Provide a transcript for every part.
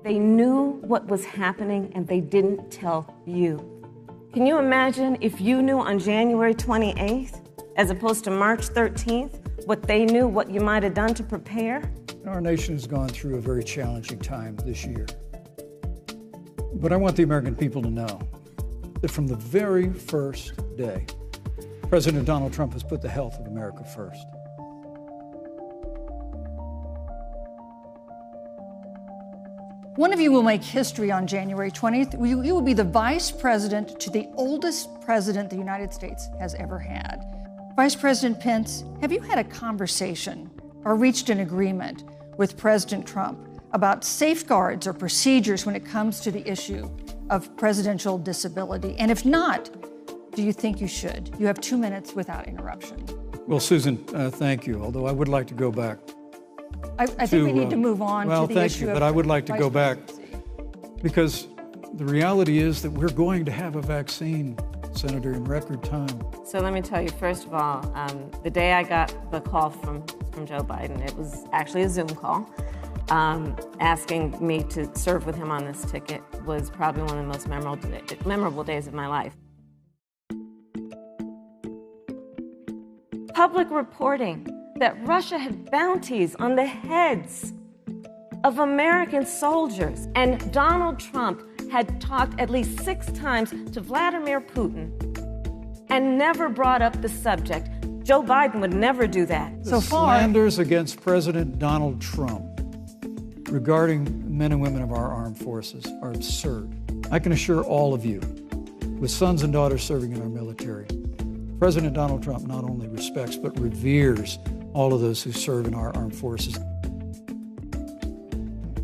They knew what was happening and they didn't tell you. Can you imagine if you knew on January 28th, as opposed to March 13th, what they knew, what you might have done to prepare? Our nation has gone through a very challenging time this year. But I want the American people to know that from the very first day, President Donald Trump has put the health of America first. One of you will make history on January 20th. You will be the vice president to the oldest president the United States has ever had. Vice President Pence, have you had a conversation or reached an agreement with President Trump about safeguards or procedures when it comes to the issue of presidential disability? And if not, do you think you should? You have 2 minutes without interruption. Well, Susan, thank you, although I would like to go back. I think we need to move on to the issue of Well, thank you, but I would like to go back because the reality is that we're going to have a vaccine, Senator, in record time. So let me tell you, first of all, the day I got the call from Joe Biden, it was actually a Zoom call, asking me to serve with him on this ticket was probably one of the most memorable days of my life. Public reporting that Russia had bounties on the heads of American soldiers, and Donald Trump had talked at least 6 times to Vladimir Putin and never brought up the subject. Joe Biden would never do that. The slanders against President Donald Trump regarding men and women of our armed forces are absurd. I can assure all of you, with sons and daughters serving in our military, President Donald Trump not only respects but reveres all of those who serve in our armed forces.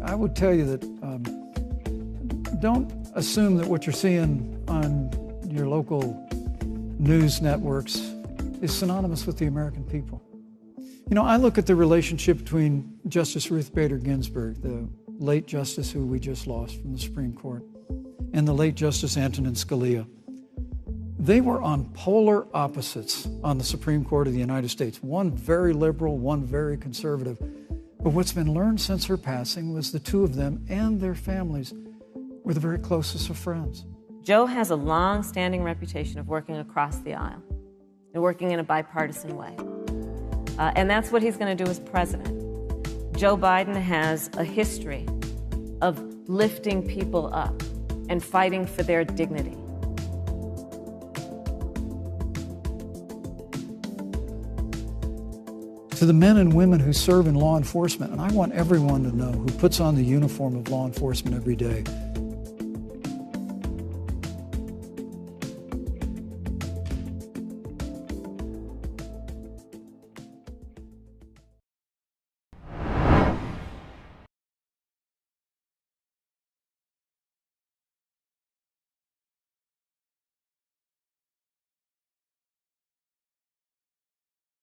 I would tell you that don't assume that what you're seeing on your local news networks is synonymous with the American people. You know, I look at the relationship between Justice Ruth Bader Ginsburg, the late justice who we just lost from the Supreme Court, and the late Justice Antonin Scalia. They were on polar opposites on the Supreme Court of the United States, one very liberal, one very conservative. But what's been learned since her passing was the two of them and their families were the very closest of friends. Joe has a long-standing reputation of working across the aisle and working in a bipartisan way. And that's what he's going to do as president. Joe Biden has a history of lifting people up and fighting for their dignity. To the men and women who serve in law enforcement, and I want everyone to know who puts on the uniform of law enforcement every day,